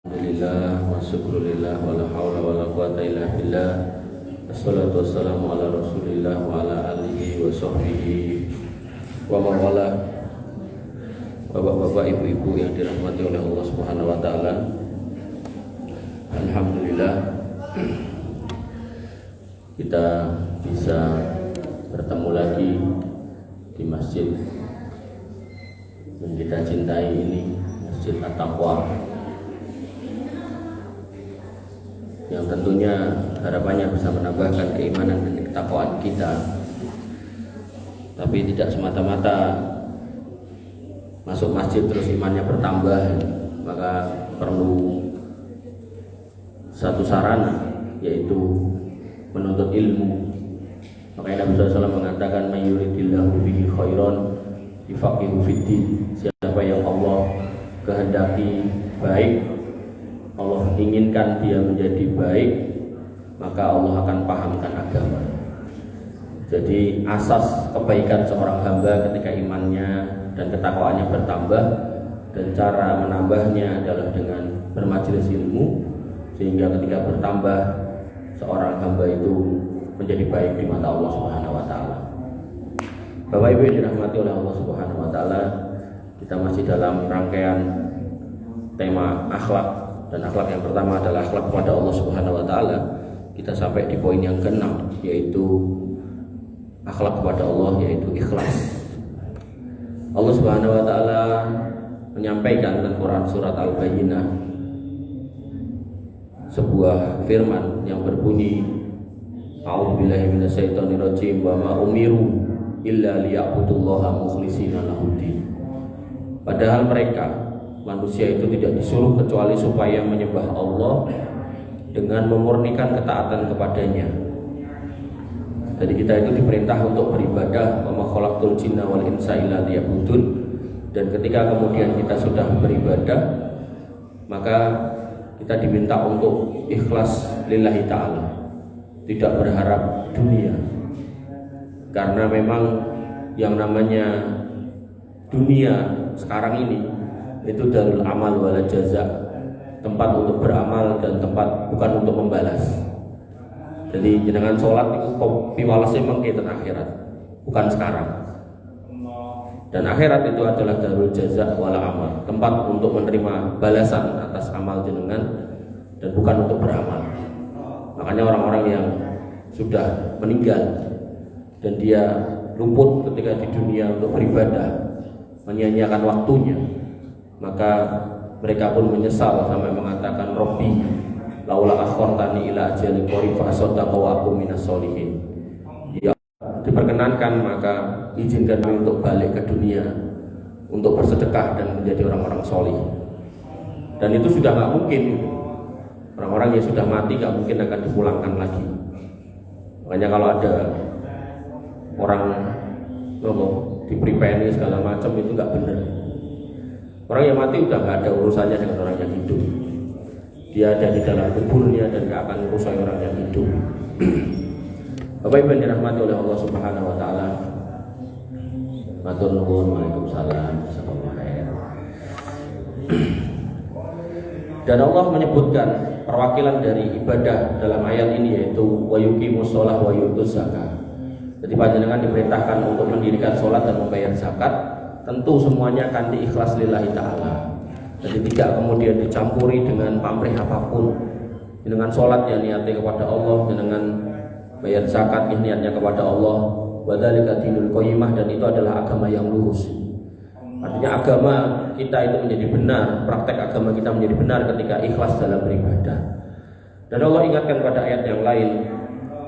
Alhamdulillah wa syukurillah wa la hawla wa la quwata illa billah. Assalatu wassalamu ala rasulillah wa ala alihi wa sahbihi wa mawala. Bapak-bapak, ibu-ibu yang dirahmati oleh Allah Subhanahu wa taala. Alhamdulillah kita bisa bertemu lagi di masjid yang kita cintai ini, Masjid At-Taqwa, yang tentunya harapannya bisa menambahkan keimanan dan ketakwaan kita, tapi tidak semata-mata masuk masjid terus imannya bertambah, maka perlu satu sarana, yaitu menuntut ilmu. Makanya Nabi SAW mengatakan, "Man yuridillahu bihi khairan yufaqihu fiddin." Siapa yang Allah kehendaki baik, Allah inginkan dia menjadi baik, maka Allah akan pahamkan agama. Jadi asas kebaikan seorang hamba ketika imannya dan ketakwaannya bertambah, dan cara menambahnya adalah dengan bermajelis ilmu, sehingga ketika bertambah seorang hamba itu menjadi baik di mata Allah Subhanahu wa taala. Bapak Ibu yang dirahmati oleh Allah Subhanahu wa taala, kita masih dalam rangkaian tema akhlak, dan akhlak yang pertama adalah akhlak kepada Allah Subhanahu wa taala. Kita sampai di poin yang ke-6, yaitu akhlak kepada Allah, yaitu ikhlas. Allah Subhanahu wa taala menyampaikan dalam Quran surat Al-Bayyinah sebuah firman yang berbunyi, A'udzubillahi minasyaitonirrajim, wa ma umiru illa liya'budullaha mukhlishina lahuddin. Padahal mereka manusia itu tidak disuruh kecuali supaya menyembah Allah dengan memurnikan ketaatan kepadanya. Jadi kita itu diperintah untuk beribadah, wa ma khalaqtul jinna wal insa illa liya'budun. Dan ketika kemudian kita sudah beribadah, maka kita diminta untuk ikhlas lillahi ta'ala, tidak berharap dunia. Karena memang yang namanya dunia sekarang ini itu darul amal wala jaza, tempat untuk beramal dan tempat bukan untuk membalas. Jadi jenengan sholat itu piwalesnya mengkaitan akhirat, bukan sekarang. Dan akhirat itu adalah darul jaza wala amal, tempat untuk menerima balasan atas amal jenengan dan bukan untuk beramal. Makanya orang-orang yang sudah meninggal dan dia luput ketika di dunia untuk beribadah, menyia-nyiakan waktunya, maka mereka pun menyesal sampai mengatakan, Robbi laula akhortani ila ajalin qarib fa asaddaqa wa aqum minas sholihin. Ya, diperkenankan maka izinkan kami untuk balik ke dunia, untuk bersedekah dan menjadi orang-orang solih. Dan itu sudah nggak mungkin. Orang-orang yang sudah mati nggak mungkin akan dipulangkan lagi. Makanya kalau ada orang diberi PNI segala macam, itu nggak benar. Orang yang mati udah nggak ada urusannya dengan orang yang hidup. Dia ada di dalam kuburnya dan nggak akan urusan orang yang hidup. Bapak Ibu yang dirahmati oleh Allah Subhanahu wa taala. Matur nuwun, waalaikumsalam, jazakallahu khair. Dan Allah menyebutkan perwakilan dari ibadah dalam ayat ini, yaitu wa yuqimus shalah wa yutuz zakat. Jadi panjenengan diperintahkan untuk mendirikan sholat dan membayar zakat. Tentu semuanya akan diikhlas lillahi ta'ala. Jadi tidak kemudian dicampuri dengan pamrih apapun. Dengan sholat yang niatnya kepada Allah, dengan bayar zakat yang niatnya kepada Allah. Wa dzalika dinul qayyimah, dan itu adalah agama yang lurus. Artinya agama kita itu menjadi benar, praktek agama kita menjadi benar ketika ikhlas dalam beribadah. Dan Allah ingatkan pada ayat yang lain,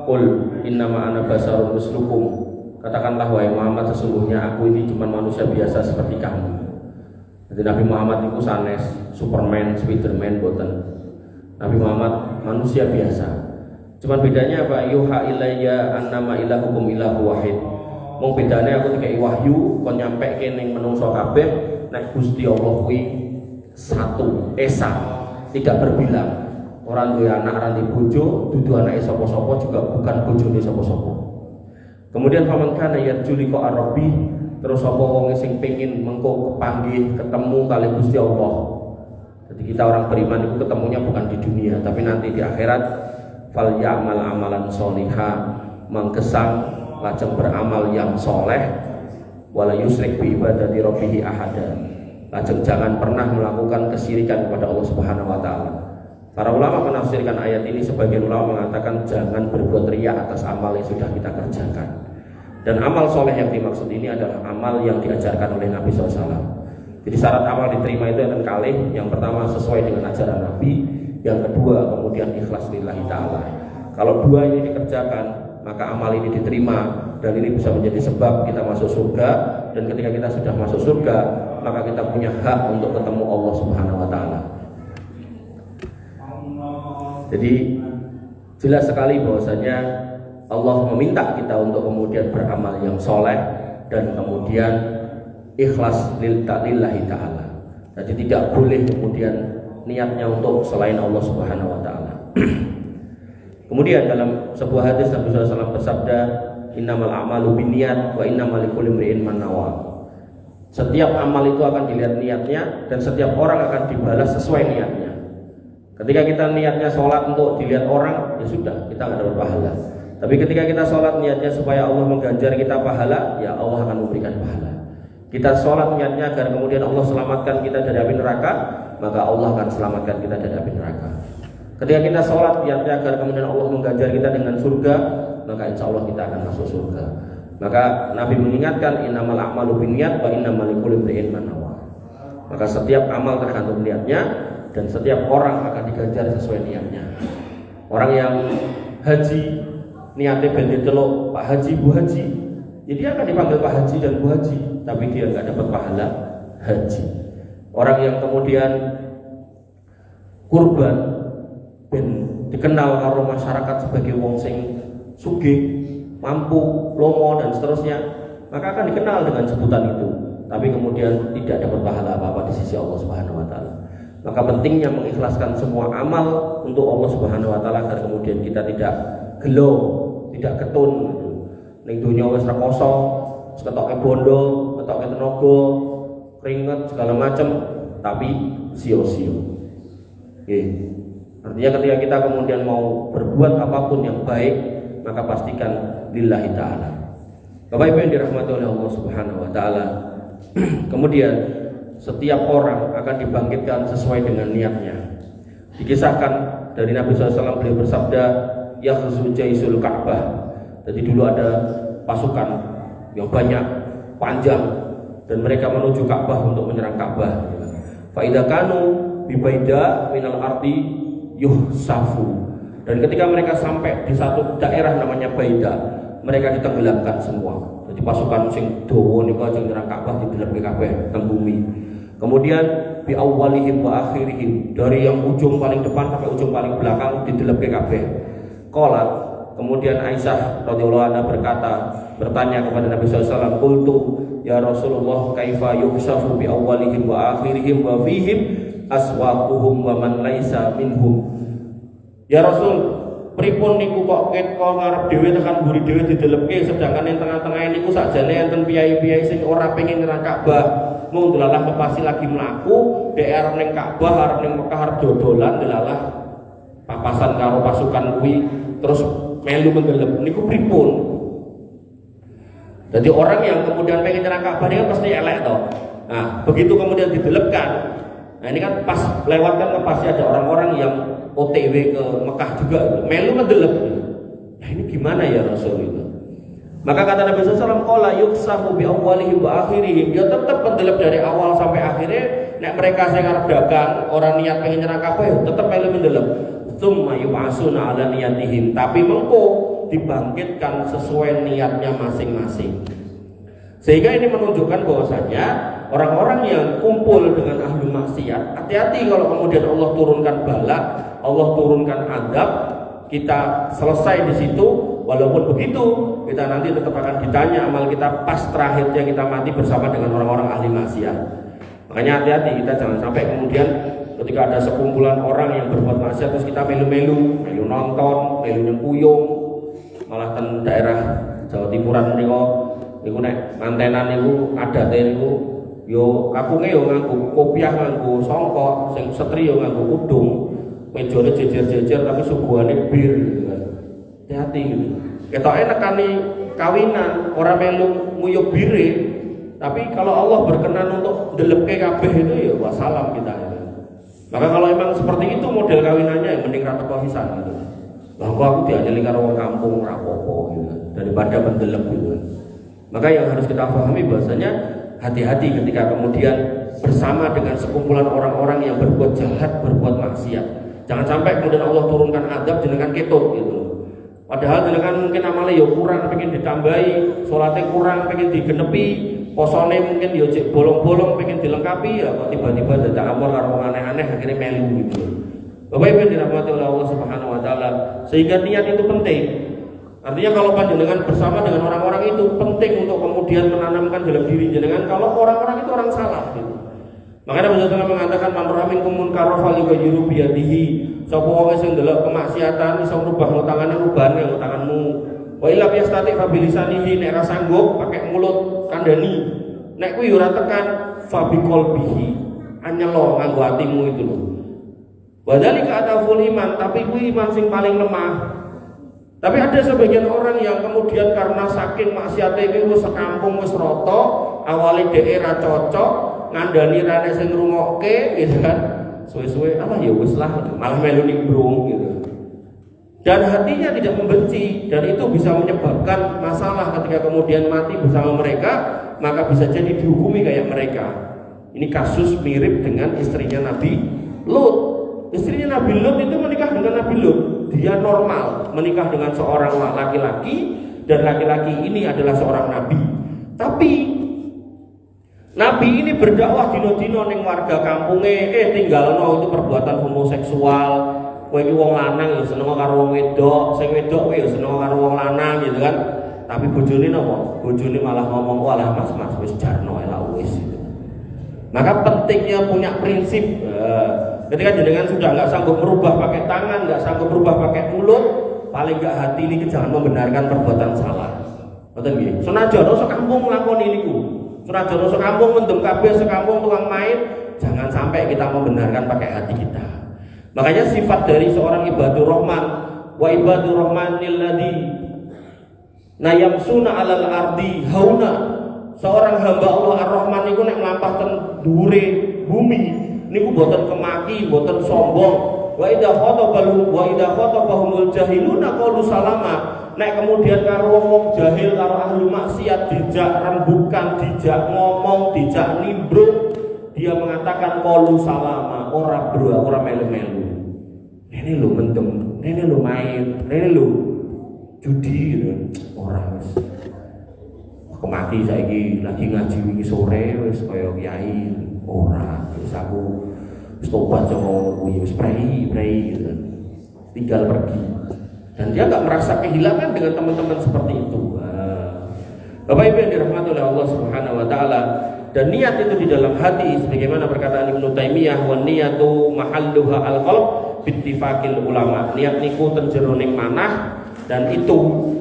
Qul innama ana basarun mislukum. Katakanlah wahai Muhammad, sesungguhnya aku ini cuma manusia biasa seperti kamu. Jadi Nabi Muhammad itu sanes Superman, Spiderman, boten. Nabi Muhammad manusia biasa. Cuman bedanya apa? Yuha ilayya annama ilahukum ilahu wahid. Mung bedane aku dikai wahyu kon nyampe kene menungso kabeh nek Gusti Allah kuwi satu, esa, tidak berbilang. Orang duwe anak, ora duwe bojo, dudu anake sapa-sapa, juga bukan bojone sapa-sapa. Kemudian faman kana yarju liqa rabbi, terus sapa wong sing pengin mengko kepanggih ketemu kali Gusti Allah, Jadi kita orang beriman itu ketemunya bukan di dunia, tapi nanti di akhirat. Fal ya'mal amalan sholiha, mangkesang lajeng beramal yang soleh, wala yusrik bi ibadati rabbih ahada. Lajeng jangan pernah melakukan kesyirikan kepada Allah Subhanahu wa taala. Para ulama menafsirkan ayat ini, sebagian ulama mengatakan jangan berbuat riya atas amal yang sudah kita kerjakan. Dan amal soleh yang dimaksud ini adalah amal yang diajarkan oleh Nabi SAW. Jadi syarat amal diterima itu yang kalih. Yang pertama sesuai dengan ajaran Nabi, yang kedua kemudian ikhlas lillahi ta'ala. Kalau dua ini dikerjakan, maka amal ini diterima, dan ini bisa menjadi sebab kita masuk surga. Dan ketika kita sudah masuk surga, maka kita punya hak untuk ketemu Allah Subhanahu wa ta'ala. Jadi jelas sekali bahwasanya Allah meminta kita untuk kemudian beramal yang soleh dan kemudian ikhlas lillahi ta'ala. Jadi tidak boleh kemudian niatnya untuk selain Allah Subhanahu wa ta'ala. Kemudian dalam sebuah hadis Nabi SAW bersabda, innamal a'malu binniyat wa innamal likulli imri'in ma nawa. Setiap amal itu akan dilihat niatnya, dan setiap orang akan dibalas sesuai niatnya. Ketika kita niatnya sholat untuk dilihat orang, ya sudah, kita nggak dapat pahala. Tapi ketika kita sholat niatnya supaya Allah mengganjar kita pahala, ya Allah akan memberikan pahala. Kita sholat niatnya agar kemudian Allah selamatkan kita dari api neraka, maka Allah akan selamatkan kita dari api neraka. Ketika kita sholat niatnya agar kemudian Allah mengganjar kita dengan surga, maka insya Allah kita akan masuk surga. Maka Nabi mengingatkan, innamal a'malu binniyat wa innamal likulli imri'in ma nawa. Maka setiap amal tergantung niatnya, dan setiap orang akan diganjar sesuai niatnya. Orang yang haji niatnya bende teluk Pak Haji, Bu Haji, ya dia akan dipanggil Pak Haji dan Bu Haji, tapi dia nggak dapat pahala haji. Orang yang kemudian kurban dan dikenal karo masyarakat sebagai wong sing sugih, mampu, lomo dan seterusnya, maka akan dikenal dengan sebutan itu, tapi kemudian tidak dapat pahala apa-apa di sisi Allah Subhanahu wa taala. Maka pentingnya mengikhlaskan semua amal untuk Allah Subhanahu wa taala agar kemudian kita tidak gelo, tidak ketun gitu. Ning donya wis rekoso, ketoke bondo, ketoke tenaga, keringet segala macam, tapi sia-sia. Nggih. Artinya ketika kita kemudian mau berbuat apapun yang baik, maka pastikan lillahi ta'ala. Bapak Ibu yang dirahmati oleh Allah Subhanahu wa taala. Kemudian setiap orang akan dibangkitkan sesuai dengan niatnya. Dikisahkan dari Nabi SAW, beliau bersabda, yakhzu jaisul Ka'bah. Jadi dulu ada pasukan yang banyak, panjang, dan mereka menuju Ka'bah untuk menyerang Ka'bah. Fa idza kanu bi baida minal ardi yuhsafu. Dan ketika mereka sampai di satu daerah namanya Baida, mereka ditenggelamkan semua. Jadi pasukan sing dawa niku sing nyerang Ka'bah didelebke kabeh teng bumi. Kemudian bi awwalihim wa akhirihim, dari yang ujung paling depan sampai ujung paling belakang didelebke kabeh. Qalat, kemudian Aisyah radhiyallahu anha bertanya kepada Nabi SAW, qultu ya Rasulullah kaifa yuhsafu bi awwalihim wa akhirihim wa fihim aswaquhum wa man laisa minhum. Ya Rasul, pripun niku kok ngarep dhewe tekan mburi dhewe didelebke, sedangkan yang tengah-tengah niku sakjane enten piyai-piyai sing ora pengin nyerang Ka'bah. Mung delalah pasti lagi mlaku, dhek arep ning Ka'bah, arep ning Mekah, arep dodolan, delalah papasan karo pasukan kuwi terus melu mendelep. Niku pripun? Jadi orang yang kemudian pengen nyerang Ka'bah ini kan pasti elek toh. Nah, begitu kemudian didelepkan. Nah, ini kan pas lewat kan pasti ada orang-orang yang OTW ke Mekah juga, melu mendelep. Nah, ini gimana ya Rasul itu? Maka kata Nabi SAW, qala yuksafu bi awwalihim wa akhirihim. Ya tetap mendelep dari awal sampai akhirnya. Nek mereka sing arep dagang, orang niat pengen nyerang Ka'bah, ya tetap melu mendelep. Tsumma yub'asuna ala niyatihim. Tapi mengko dibangkitkan sesuai niatnya masing-masing. Sehingga ini menunjukkan bahwasanya orang-orang yang kumpul dengan ahli maksiat, hati-hati kalau kemudian Allah turunkan bala, Allah turunkan azab, kita selesai di situ. Walaupun begitu, kita nanti tetap akan ditanya amal kita pas terakhirnya kita mati bersama dengan orang-orang ahli maksiat. Makanya hati-hati, kita jangan sampai kemudian ketika ada sekumpulan orang yang berbuat maksiat terus kita melu nonton, melu nyempuyung, malah di daerah Jawa Timuran niku nek mantenan niku adate niku Yo kakunge yo nganggo kopiah, nganggo songkok, sing setri yo nganggo kudung, mejane jejer-jejer tapi suguhane bir gitu kan. Hati-hati gitu. Ketoke nekani kawinan ora melu nguyuh bire, tapi kalau Allah berkenan untuk ndelepke kabeh itu ya wassalam kita gitu. Maka kalau emang seperti itu model kawinannya ya mending ra teko pisan gitu. Lah kok aku diajeli karo wong kampung ora apa-apa gitu daripada mendelep gitu. Maka yang harus kita pahami bahwasanya hati-hati ketika kemudian bersama dengan sekumpulan orang-orang yang berbuat jahat, berbuat maksiat. Jangan sampai kemudian Allah turunkan azab jenengan ketut gitu. Padahal jenengan mungkin amalnya ya kurang, pengen ditambahi, sholatnya kurang, pengen digenepi, posone mungkin ya cek bolong-bolong, pengen dilengkapi, ya kok tiba-tiba dadak amal karo aneh-aneh akhirnya melu gitu. Bapak Ibu dirahmati oleh Allah Subhanahu wa taala, sehingga niat itu penting. Artinya kalau panjenengan bersama dengan orang-orang itu penting untuk kemudian menanamkan dalam diri jenengan kalau orang-orang itu orang salah gitu. Makanya Rasulullah mengatakan man ra'a minkum munkaran falyughayyirhu bi yadihi. Sapa wong sing ndelok kemaksiatan iso ngrubah tangane rubahane nggo tanganmu. Wa illa yastati fa bilisanihi nek ora sanggup pakai mulut kandhani. Nek kuwi ora tekan fa bi qalbihi. Anyelo nganggo atimu itu lho. Wa dzalika ataful iman, tapi kuwi iman sing paling lemah. Tapi ada sebagian orang yang kemudian karena saking maksiate iki wis sekampung wis rata, awale dhek ra cocok, ngandani rane sing ngrungokke gitu kan. Suwe-suwe apa ya wis lah malah melu nimbrung gitu. Dan hatinya tidak membenci dan itu bisa menyebabkan masalah ketika kemudian mati bersama mereka, maka bisa jadi dihukumi kayak mereka. Ini kasus mirip dengan istrinya Nabi Lut. Istrinya Nabi Lut itu menikah dengan Nabi Lut. Dia normal menikah dengan seorang laki-laki dan laki-laki ini adalah seorang nabi. Tapi Nabi ini berdakwah dino-dino ning warga kampunge, tinggalno itu perbuatan homoseksual. Kowe iki wong lanang ya seneng karo wong wedok, sing wedok kowe ya seneng karo wong lanang gitu kan. Tapi bojone napa? Bojone malah ngomong, "Walah Mas, wis jarno elak wis." Gitu. Maka pentingnya punya prinsip. Ketika jenengan sudah nggak sanggup merubah pakai tangan, nggak sanggup merubah pakai mulut, paling nggak hati ini jangan membenarkan perbuatan salah. Betul nggih? Senajan sekampung nglakoni niku. Senajan sekampung mendem kabeh, sekampung tukang main, jangan sampai kita membenarkan pakai hati kita. Makanya sifat dari seorang ibadur rahman, wa ibadur rahmanil ladzi nayamsuna 'alal ardi hauna. Seorang hamba Allah Ar-Rahman niku nek mlampah ten dhuwure bumi niku boten kemaki, boten sombong. Wa idza khatabahumul jahiluna qalu salama. Nek kemudian karo wong jahil, karo ahli maksiat dijak rembukan, dijak ngomong, dijak nimbrung, dia mengatakan qalu salama, ora bro, ora melu-melu. Rene lho mendem, rene lho main, rene lho judi gitu. Ora wis. Kemati saiki lagi ngaji wingi sore wis kaya kiai. Ora, wis aku wis tobat sama kuwi wis prei gitu. Tinggal pergi. Dan dia enggak merasa kehilangan dengan teman-teman seperti itu. Bapak Ibu yang dirahmati oleh Allah Subhanahu wa taala, dan niat itu di dalam hati sebagaimana perkataan Ibnu Taimiyah, "Wan niyatu mahalluha al-qalb bittifaqil ulama." Niat niku ten jero ning manah dan itu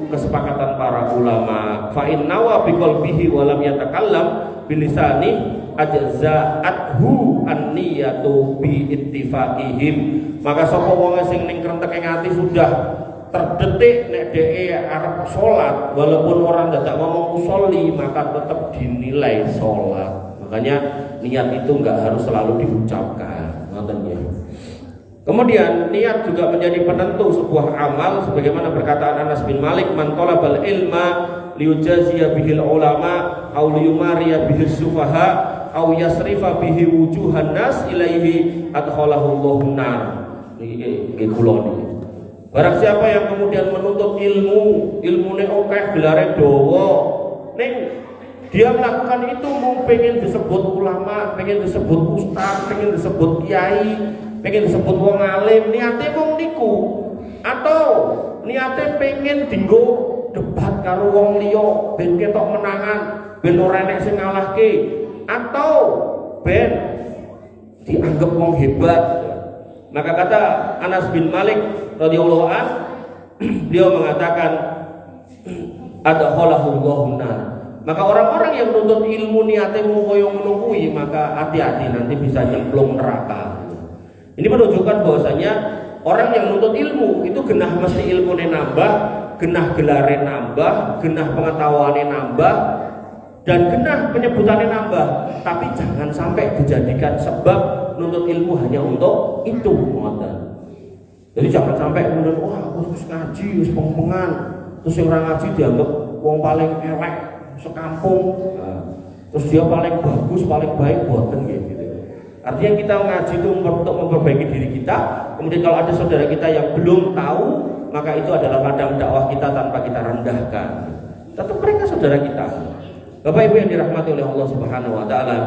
kesepakatan para ulama. Fa innawa biqalbihi wa lam yatakallam bilisani ajza'athu an-niyatu bi ittifaqihim. Maka sapa wong sing ning krentek ati sudah terdetik nek dhek arep salat walaupun orang dadak ngomong usolli maka tetap dinilai salat. Makanya niat itu enggak harus selalu diucapkan. Ngoten ya. Kemudian niat juga menjadi penentu sebuah amal sebagaimana perkataan Anas bin Malik, "Man talabal ilma liyujaziya bihil ulama aw liyumariya bihis sufaha aw yasrifa bihi wujuhan nas ilaihi adkhalahu Allahu nar." Niki kula niki. Barang siapa yang kemudian menuntut ilmune akeh, gelare dawa, ning dia melakukan itu mau pengen disebut ulama, pengen disebut ustaz, pengen disebut kiai, pengen disebut wong alim, niate wong niku, atau niate pengen dinggo debat karo wong liya ben ketok menangan, ben ora enek sing ngalahke, atau ben dianggap wong hebat. Maka kata Anas bin Malik radhiyallahu an, beliau mengatakan adkhalahu Allahu nar. Maka orang-orang yang menuntut ilmu niate mau koyo ngono kuwi, maka hati-hati nanti bisa nyemplung neraka. Ini menunjukkan bahwasanya orang yang menuntut ilmu itu genah mesti ilmune nambah, genah gelare nambah, genah pengetahuannya nambah, dan genah penyebutannya nambah. Tapi jangan sampai dijadikan sebab nuntut ilmu hanya untuk itu, Jadi jangan sampai kemudian wah aku harus ngaji, harus pengen, terus yang orang ngaji dianggap wong paling elek sekampung, terus dia paling bagus, paling baik, boten gitu. Artinya kita ngaji itu untuk memperbaiki diri kita. Kemudian kalau ada saudara kita yang belum tahu, maka itu adalah ladang dakwah kita tanpa kita rendahkan. Tetap mereka saudara kita. Bapak Ibu yang dirahmati oleh Allah Subhanahu wa taala.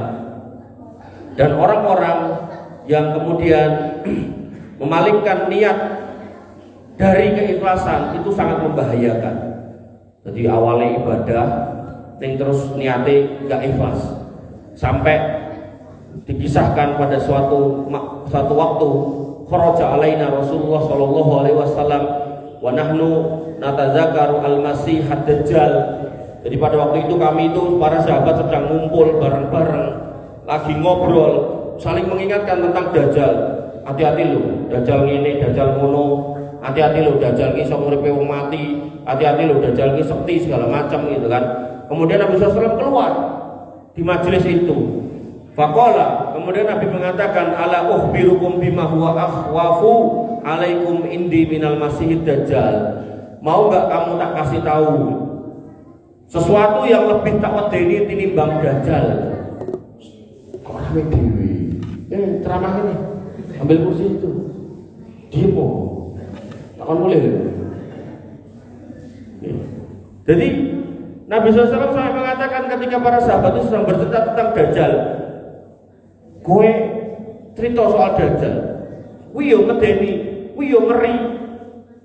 Dan orang-orang yang kemudian memalingkan niat dari keikhlasan itu sangat membahayakan. Jadi awalnya ibadah, terus niatnya nggak ikhlas, sampai dikisahkan pada suatu waktu kharaja alaina Rasulullah sallallahu alaihi wasallam wa nahnu natazakaru al-masih ad-dajjal. Jadi pada waktu itu kami itu para sahabat sedang ngumpul bareng-bareng, lagi ngobrol, saling mengingatkan tentang dajjal. Hati-hati lo, dajjal ngene, dajjal ngono. Hati-hati lo, dajjal ki iso nguripe wong mati. Hati-hati lo, dajjal ki sekti segala macam gitu kan. Kemudian Nabi SAW keluar di majelis itu. Faqala, kemudian Nabi mengatakan, ala ukhbirukum bima huwa akhwafu alaikum indi minal masihid dajjal. Mau enggak kamu tak kasih tahu sesuatu yang lebih tak wedeni tinimbang dajjal? Rame dewi. Ceramah ini. Ambil kursi itu. Diem kok. Takon mulai. Jadi Nabi SAW sampai mengatakan ketika para sahabat itu sedang bercerita tentang dajjal, kowe cerita soal dajjal, kuwi yo medeni, kuwi yo ngeri.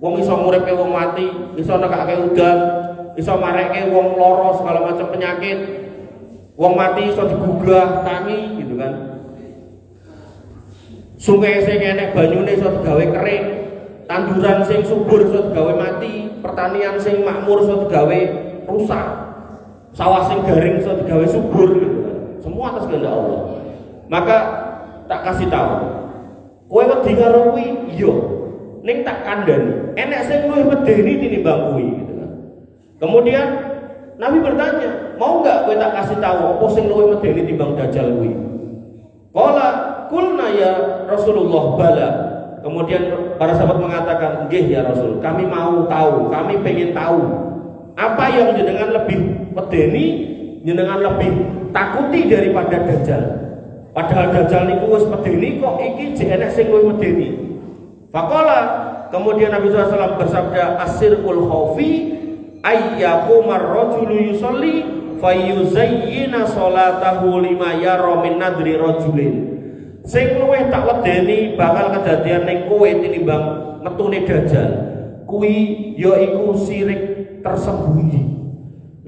Wong iso nguripe wong mati, iso nekake udan, iso marekke wong lara segala macam penyakit. Wong mati iso digugah tangi gitu kan. Sungai sing enek banyune iso digawe kering, tanduran sing subur iso digawe mati, pertanian sing makmur iso digawe rusak, sawah sing garing iso digawe subur gitu kan. Semua atas kehendak Allah. Maka tak kasih tahu, kowe wedi karo kuwi, iya. Ning tak kandhani, enek sing luwih medeni tinimbang kuwi gitu kan. Kemudian Nabi bertanya, mau enggak kowe tak kasih tahu apa sing luwih medeni timbang dajjal kuwi? Qala qulna ya Rasulullah bala. Kemudian para sahabat mengatakan, nggih ya Rasul, kami mau tahu, kami pengen tahu apa yang jenengan lebih medeni, jenengan lebih takuti daripada dajjal. Padahal dajjal niku wis medeni kok iki jek enek sing luwih medeni. Faqala, kemudian Nabi SAW bersabda, asirul khaufi ayyaqumar rajulu yusolli fayuzayyina salatahu lima yara min nadri rajulin. Sing luwih tak wedeni bakal kedadian ning kowe tinimbang metune dajjal. Kuwi yaiku sirik tersembunyi.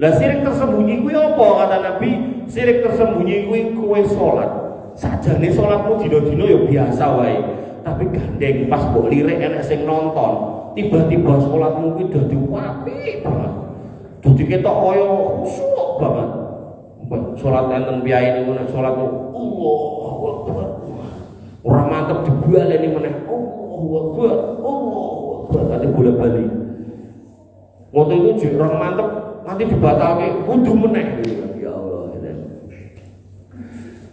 Lah sirik tersembunyi kuwi apa kata Nabi? Sirik tersembunyi kuwi kowe salat. Sajane salatmu dina-dina ya biasa wae. Tapi gandeng pas mbok lirik enek sing nonton, tiba-tiba salatmu kuwi dadi apik banget. Dadi ketok kaya khusyuk banget. Salat enten piyai niku nek salat Allahu Akbar. Ora mantep dibaleni meneh Allahu Akbar. Allahu Akbar kate bola-bali. Ngono iku jek ora mantep nanti dibatalke kudu meneh. Ya Allah.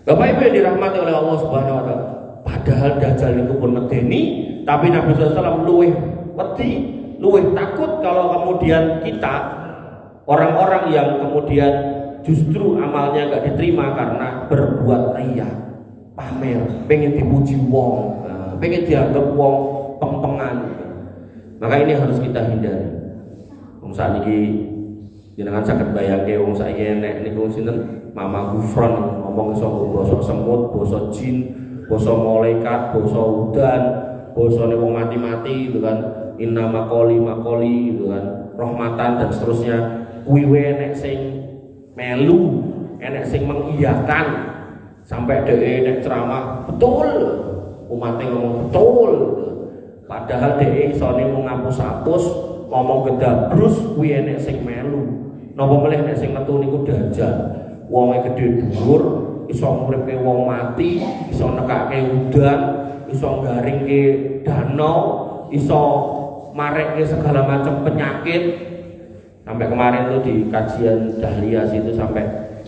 Bapak Ibu yang dirahmati oleh Allah Subhanahu wa taala. Padahal dajjal itu pun medeni, tapi Nabi SAW luwih wedi, luwih takut kalau kemudian kita orang-orang yang kemudian justru amalnya nggak diterima karena berbuat riya, pamer, pengen dipuji wong, pengen dianggap wong peng-pengan. Maka ini harus kita hindari. Wong sakniki jenengan saged bayangke wong saiki enek niku sinten Mama Gufron ngomong iso basa semut, basa jin, basa malaikat, basa udan, basane wong mati-mati gitu kan. Inna makoli gitu kan. Rahmatan dan seterusnya. Kuwi enek sing melu, enek sing mengiyakan. Sampai dhewe nek ceramah betul, umatnya ngomong betul. Padahal dhewe isone mau ngapus-hapus, ngomong gedabrus, kuwi enek sing melu. Napa meneh nek sing metu niku dajal. Wonge gedhe dhuwur, iso nguripke wong mati, iso nekake udan, iso garingke danau, iso marekke segala macam penyakit. Sampai kemarin tuh di kajian Dahlia situ sampai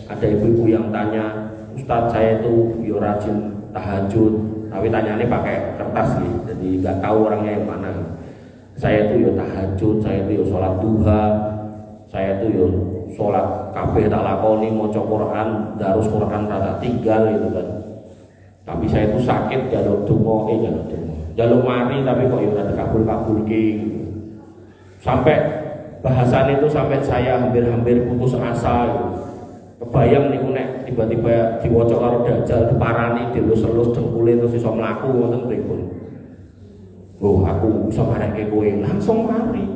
ada ibu-ibu yang tanya, Ustadz saya itu yo rajin tahajud, tapi tanyanya pakai kertas nih, jadi nggak tahu orangnya yang mana. Saya itu yo tahajud, saya itu yo sholat duha, saya itu yo sholat kabeh tak lakoni, maca Quran, darus Quran rada tinggal gitu kan. Tapi saya itu sakit jaluk donga, jaluk mari tapi kok yo ora dikabul-kabulke. Sampai bahasan itu sampai saya hampir putus asa gitu. Kebayang niku nek tiba-tiba diwaca karo dajal diparani dilus-elus dengkule terus iso mlaku ngoten pripun. Oh, aku iso mareke kowe langsung mari.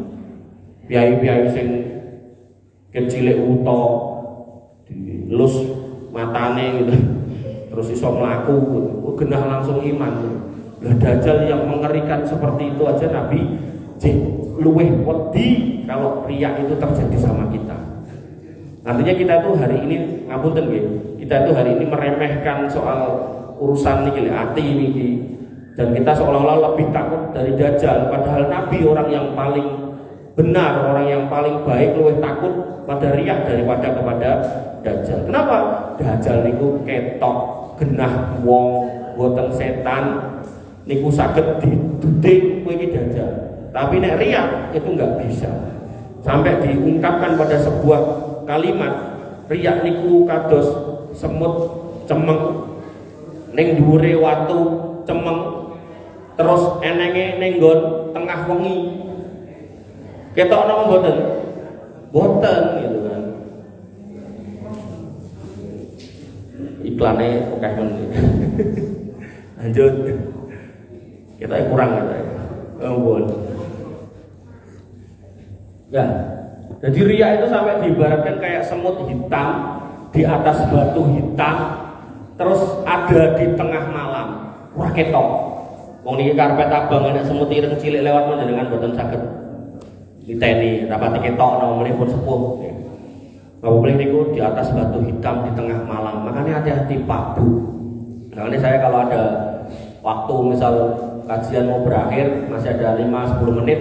Piai-piai sing kecilik uta dilus matane gitu. Terus iso mlaku gitu. Genah langsung iman. Lah dajal yang mengerikan seperti itu aja Nabi luweh wedi kalau riya itu terjadi sama kita. Artinya kita itu hari ini ngapunten nggih, kita itu hari ini meremehkan soal urusan niki ati niki dan kita seolah-olah lebih takut dari dajal, padahal Nabi orang yang paling benar, orang yang paling baik luweh takut pada riya daripada kepada dajal. Kenapa? Dajal niku ketok genah wong boten setan niku saged didudik kowe iki dajal. Tapi nek riya itu nggak bisa. Sampai diungkapkan pada sebuah kalimat, riya niku kados semut cemeng ning dhuwure watu cemeng terus enenge ning nggon tengah wengi. Ketok napa mboten? Mboten gitu kan. Iklane akeh men. Lanjut. Kita kurang kita. Ampun. Ya, jadi riya itu sampai diibaratkan kayak semut hitam di atas batu hitam, terus ada di tengah malam. Wah ketok. Wong niki karpet abang nek semut ireng cilik lewat panjenengan boten saged diteni, rapati ketok nomene pun sepuh. Nggak boleh niku di atas batu hitam di tengah malam. Makanya hati-hati Pak Bu. Makanya saya kalau ada waktu misal kajian mau berakhir masih ada 5-10 menit,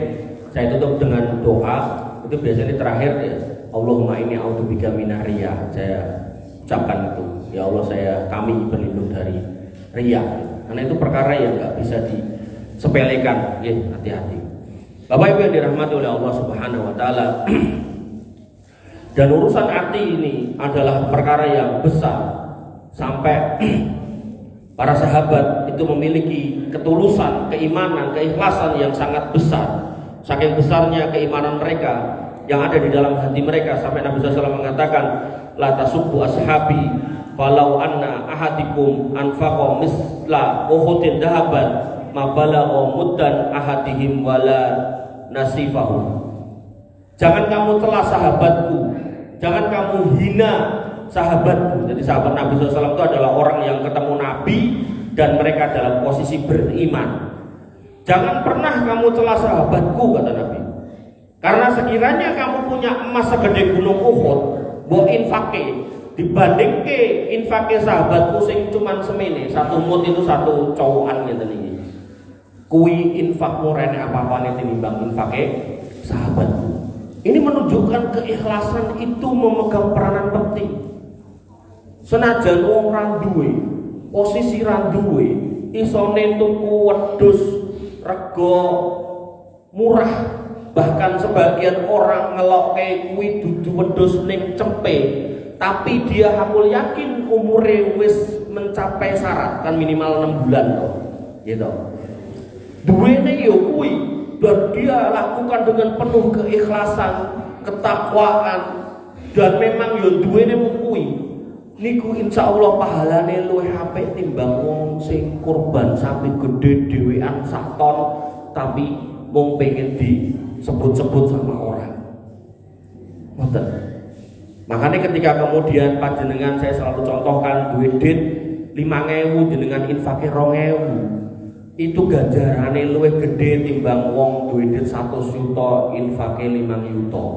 saya tutup dengan doa. Itu biasanya terakhir ya, Allahumma inni a'udzubika minar riya. Saya ucapkan itu, ya Allah kami berlindung dari riya. Karena itu perkara yang nggak bisa disepelekan. Ya, hati-hati. Bapak Ibu yang dirahmati oleh Allah Subhanahu Wa Taala. Dan urusan hati ini adalah perkara yang besar. Sampai para sahabat itu memiliki ketulusan, keimanan, keikhlasan yang sangat besar. Saking besarnya keimanan mereka yang ada di dalam hati mereka sampai Nabi SAW mengatakan, la tasubbu ashabi falau anna ahadikum anfaqa misla uhudin dahaban ma balagha muddan ahadihim wala nasifahu. Jangan kamu telah sahabatku, jangan kamu hina sahabatku. Jadi sahabat Nabi SAW itu adalah orang yang ketemu Nabi dan mereka dalam posisi beriman. Jangan pernah kamu celah sahabatku, kata Nabi. Karena sekiranya kamu punya emas segede gunung Uhud, mbok infake dibandingke infake sahabatku sing cuman semene, satu mut itu satu cowokan ngeten iki. Kuwi infakmu rene apa-apane tinimbang infake sahabatku. Ini menunjukkan keikhlasan itu memegang peranan penting. Senajan wong ra duwe, posisi ra duwe, isone tuku wedhus rego murah, bahkan sebagian orang ngelokke kuwi dudu wedhus ning cempe, tapi dia hakul yakin umure wis mencapai syarat kan minimal 6 bulan toh gitu. Duwene yo kuwi dan dia lakukan dengan penuh keikhlasan, ketakwaan, dan memang yo duwene mung kuwi. Niku insyaallah pahalane luwih apik timbang wong sing kurban sapi gede dhewean sak ton tapi mung pengen disebut-sebut sama orang. Ngoten. Makanya ketika kemudian panjenengan saya selalu contohkan duit 5.000 jenengan infake 2.000. Itu ganjarane luwih gede timbang wong duit 100 juta infake 5 juta.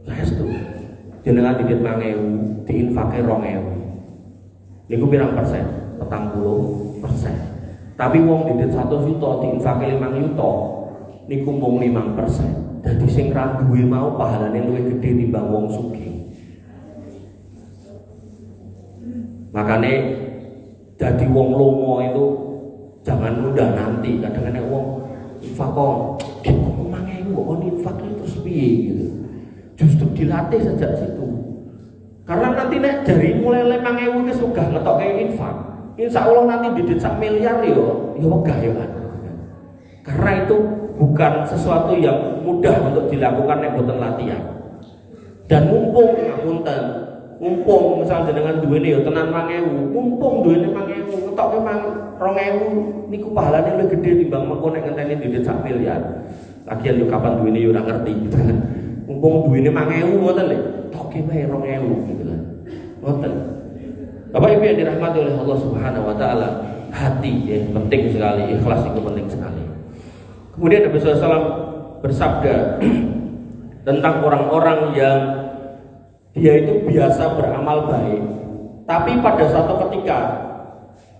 Saestu. Jenengan didit 5.000, diinfake 2.000. Niku pirang persen? 40%. Tapi wong didit 1 juta diinfake 5 juta niku mung 5%. Dadi sing ra duwe mau pahalane luwih gedhe timbang wong sugih. Makane jadi wong lomo itu jangan nunda nanti. Kadang-kadang wong infak kok 5.000 kok infak terus piye gitu. Justru dilatih sejak situ. Karena nanti nek dari mulai 5.000 wis sugih ngetokke infak. Insya Allah nanti didit 1 miliar yo wegah ya kan. Karena itu bukan sesuatu yang mudah untuk dilakukan nek boten latihan. Dan mumpung ngapunten, mumpung misal jenengan duwene ya tenan 5.000, mumpung duwene 5.000 ngetokke 2.000 niku pahalane luwih gedhe timbang mengko nek ngenteni didit 1 miliar. Lagian yo kapan duwene yo ora ngerti gitu kan. Mumpung duwene 5.000 ngoten lho, toke wae 2.000 gitu kan. Ngoten. Bapak Ibu yang dirahmati oleh Allah Subhanahu wa taala, hati ya penting sekali, ikhlas itu penting sekali. Kemudian Nabi SAW bersabda tentang orang-orang yang dia itu biasa beramal baik, tapi pada suatu ketika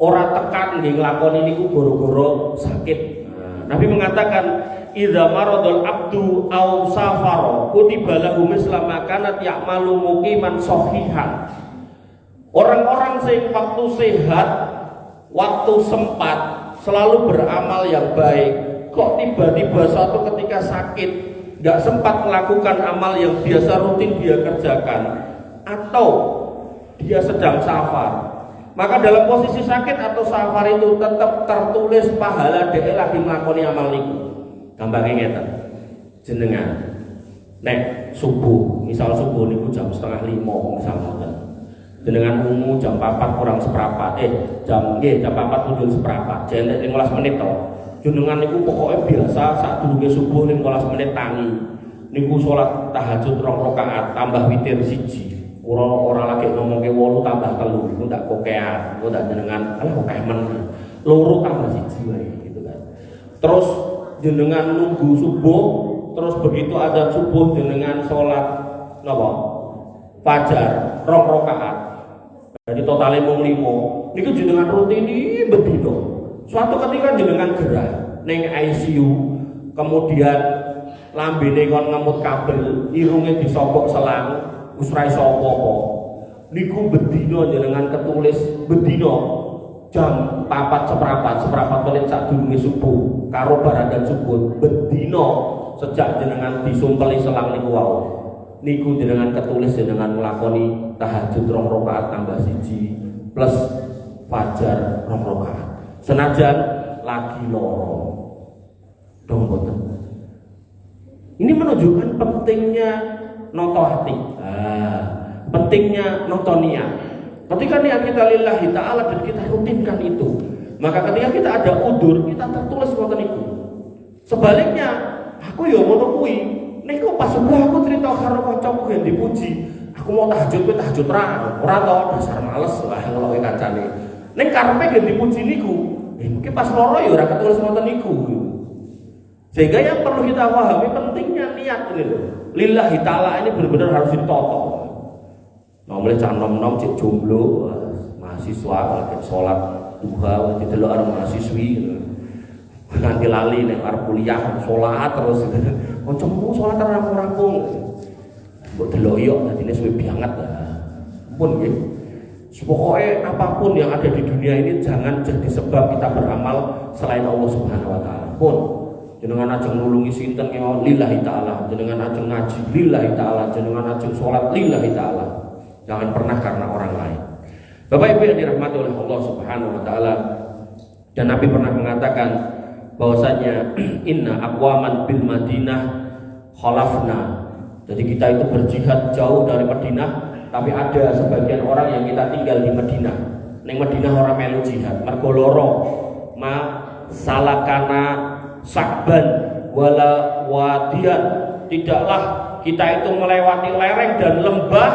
orang tekan nih nglakoni niku goro-goro sakit. Nabi mengatakan idza maradul abdu aw safara kutiba lahu misla ma kanat ya'malu muqiman sahihan. Orang-orang yang waktu sehat, waktu sempat selalu beramal yang baik, kok tiba-tiba suatu ketika sakit gak sempat melakukan amal yang biasa rutin dia kerjakan, atau dia sedang safar, maka dalam posisi sakit atau safar itu tetap tertulis pahala dia lagi melakoni amal niku. Gampangnya ngeten, jenengan nek subuh, misal subuh niku jam 4:30 misal ngoten. Jenengan ungu jam 4 kurang seperempat, jam 4 muncul seperempat, jeneng 15 menit to. Jenengan niku pokoknya biasa saat durunge subuh 15 menit tangi. Niku salat tahajud 2 rakaat tambah witir 1. Ora lagi ngomongke 8 tambah 3, niku ndak kokean, niku ndak jenengan alah kok men. 2 tambah 1 wae gitu kan. Terus jenengan nunggu subuh, terus begitu ada subuh jenengan salat napa? Fajar 2 rakaat. Jadi totalnya mung 5. Niku jenengan rutin iki bedino. Suatu ketika jenengan gerah ning ICU, kemudian lambene kon ngemut kabel, irunge disopok selang, wis ra iso apa-apa. Niku bedino jenengan ketulis bedino jam 4 seperempat menit sadurunge subuh karo barangan subuh bedino sejak jenengan disumpeli selang niku wau. Niku jenengan ketulis jenengan nglakoni tahajud 2 rakaat tambah 1 plus fajar 2 rakaat. Senajan lagi loro. Dong boten. Ini menunjukkan pentingnya noto hati. Pentingnya noto niat. Ketika niat kita lillahi ta'ala dan kita rutinkan itu, maka ketika kita ada udur, kita tertulis ngoten niku. Sebaliknya, aku ya ngono kuwi. Niku pas sebelah aku cerita karo kancaku yang dipuji, aku mau tahajud ora to dasar males lah ngeloki kancane. Ning karepe gen dipuji niku, mungkin pas loro ya ora ketulis ngoten niku. Sehingga yang perlu kita pahami pentingnya niat ini loh. Lillahi ta'ala ini benar-benar harus ditoto. Nah, mulai cah nom-nom cek jomblo, mahasiswa lagi sholat duha, didelok karo mahasiswi. Nanti lali nek arep kuliah sholat terus. Kancamu sholat rampung-rampung. Mbok delok yo dadine suwe banget lah. Pun nggih. Pokoknya apapun yang ada di dunia ini jangan jadi sebab kita beramal selain Allah Subhanahu wa taala. Pun jenengan ajeng nulungi sinten kemawon lillahi taala, jenengan ajeng ngaji lillahi taala, jenengan ajeng sholat lillahi taala. Jangan pernah karena orang lain. Bapak Ibu yang dirahmati oleh Allah Subhanahu wa taala, dan Nabi pernah mengatakan bahwasanya inna aqwaman bil Madinah khalafna. Jadi kita itu berjihad jauh dari Madinah, tapi ada sebagian orang yang kita tinggal di Madinah. Ning Madinah orang melu jihad, mergo loro. Ma salakana sakban wala wadian. Tidaklah kita itu melewati lereng dan lembah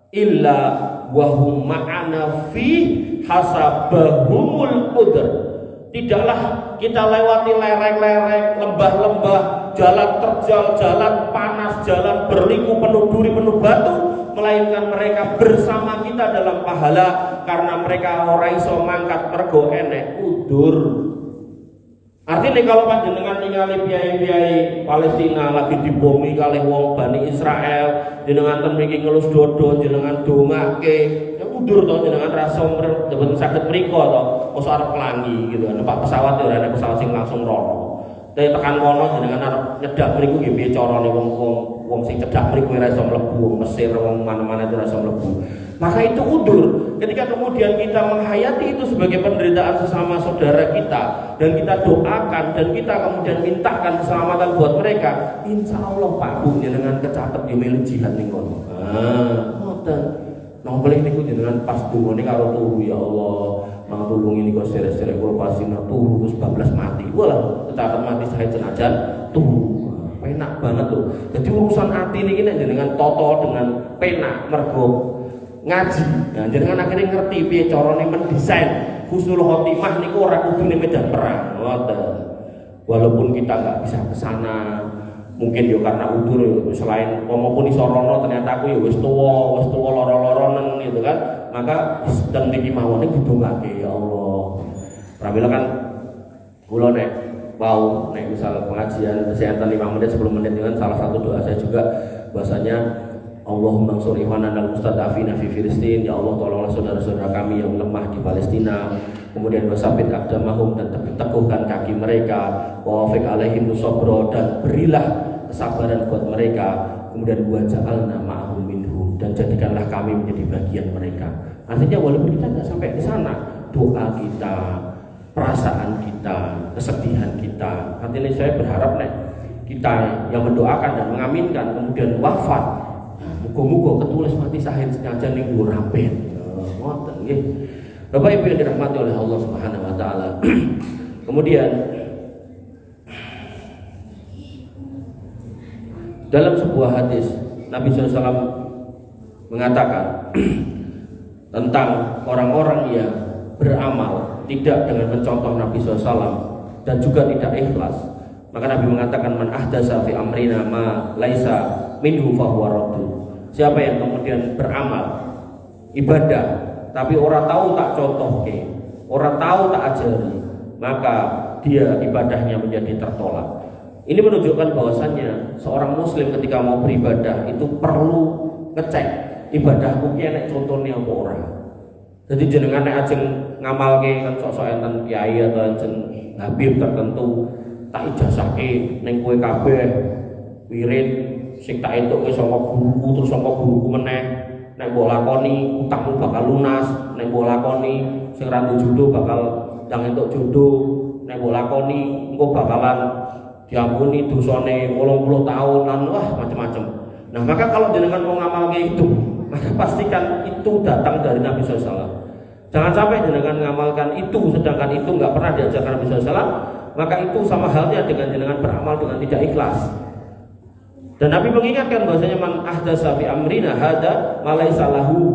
illa wahum ma'ana fi hasabahumul udr. Tidaklah kita lewati lereng-lereng, lembah-lembah, jalan terjal, jalan panas, jalan berliku penuh duri, penuh batu, melainkan mereka bersama kita dalam pahala karena mereka ora iso mangkat mergo enek udur. Artinya kalau panjenengan ningali piai-piai Palestina lagi dibomi kalih wong Bani Israel, jenengan ten mriki ngelus dodo, jenengan dongake, ya udur to jenengan rasa mboten saged mriko to, kok arep kelangi gitu. Numpak pesawat ya ora ana pesawat sing langsung rono. Tapi tekan kono jenengan arep nyedak mriku nggih piye carane wong sing cedak mriku ora iso mlebu, wong Mesir, wong mana-mana itu ora iso mlebu. Maka itu udur. Ketika kemudian kita menghayati itu sebagai penderitaan sesama saudara kita dan kita doakan dan kita kemudian mintakan keselamatan buat mereka, insya Allah Pak Bu jenengan kecatet di melu jihad ning kono. Ngoten. Nang boleh niku jenengan pas dungane karo turu ya Allah, mang tulung ini kok sere-sere kula pasina turu terus bablas mati. Walah, kecatet mati saya senajan turu. Penak banget tuh. Jadi urusan hati ini nek jenengan toto dengan penak mergo ngaji. Nah, jenengan akhirnya ngerti piye carane mendesain husnul khotimah niku ora kudune medan perang. Walaupun kita nggak bisa ke sana, mungkin yo karena udur selain walaupun iso rono ternyata aku ya wis tuwa loro-loronen gitu kan. Maka sedang niki mawon didongake ya Allah. Pramila kan kula nek wow, nek misal pengajian kesehatan 5 menit 10 menit dengan salah satu doa saya juga bahasanya Allahumma ansur ikhwanana al-mustad'afina fi Filistin, ya Allah tolonglah saudara-saudara kami yang lemah di Palestina, kemudian wasabit aqdamahum dan teguhkan kaki mereka, wa wafiq alaihim sabra dan berilah kesabaran buat mereka, kemudian wa ja'alna ma'ahum minhum dan jadikanlah kami menjadi bagian mereka. Artinya walaupun kita tidak sampai ke sana, doa kita, perasaan kita, kesedihan kita, artinya saya berharap nih kita yang mendoakan dan mengaminkan kemudian wafat, muga-muga ketulis mati syahid sengaja ning dhuwur rampet. Ngoten nggih. Bapak Ibu yang dirahmati oleh Allah Subhanahu wa taala. Kemudian dalam sebuah hadis Nabi SAW mengatakan tentang orang-orang yang beramal tidak dengan mencontoh Nabi SAW dan juga tidak ikhlas. Maka Nabi mengatakan man ahdasa fi amrina ma laisa minhu fahuwa raddun. Siapa yang kemudian beramal ibadah tapi orang tahu tak contohke, orang tahu tak ajari, maka dia ibadahnya menjadi tertolak. Ini menunjukkan bahwasannya seorang muslim ketika mau beribadah itu perlu ngecek ibadahku ki nek contohnya apa ora. Jadi jenengan nek ajeng ngamalke kan sok-sok enten kiai atau enten habib tertentu tak ijazahke ning kowe kabeh wirid sing tak entuke saka guruku terus saka guruku meneh nek mbok lakoni utangmu bakal lunas, nek mbok lakoni sing ra jodoh bakal ndang entuk jodoh, nek mbok lakoni engko bakalan diampuni dosane 80 tahun lan wah macam-macam. Nah, maka kalau jenengan mau ngamalke itu, maka pastikan itu datang dari Nabi SAW. Jangan sampai jenengan ngamalkan itu sedangkan itu enggak pernah diajarkan Nabi SAW, maka itu sama halnya dengan jenengan beramal dengan tidak ikhlas. Dan Nabi mengingatkan bahwasanya man ahdasa fi amrina hada malaisa lahu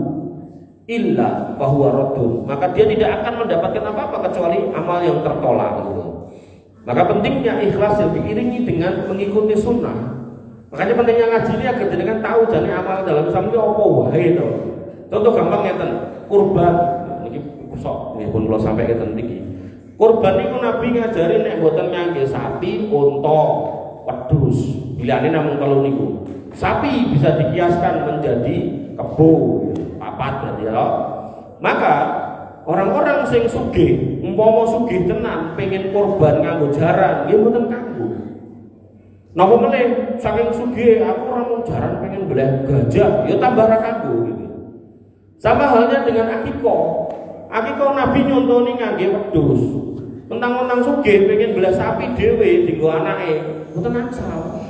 illa fahuwa raddun. Maka dia tidak akan mendapatkan apa-apa kecuali amal yang tertolak gitu. Maka pentingnya ikhlas yang diiringi dengan mengikuti sunnah. Makanya pentingnya ngaji ini agar jenengan tahu jane amal dalam Islam itu apa wae to. Contoh gampang ngeten, kurban niki sok nggih pun kula sampai ngeten niki. Kurban niku Nabi ngajari nek mboten ngangge sapi, unta, wedhus. Bilane namung telu niku. Sapi bisa dikiaskan menjadi kebo, papat berarti ya. Maka orang-orang sing sugih, umpama sugih tenan pengen kurban nganggo jaran, nggih mboten kanggo. Napa meneh saking sugih aku ora mau jaran pengen belah gajah, ya tambah ra kanggo gitu. Sama halnya dengan akikah. Akikah Nabi nyontoni ngangge wedhus. Mentang-mentang sugih pengen belah sapi dhewe dienggo anake, mboten angsal.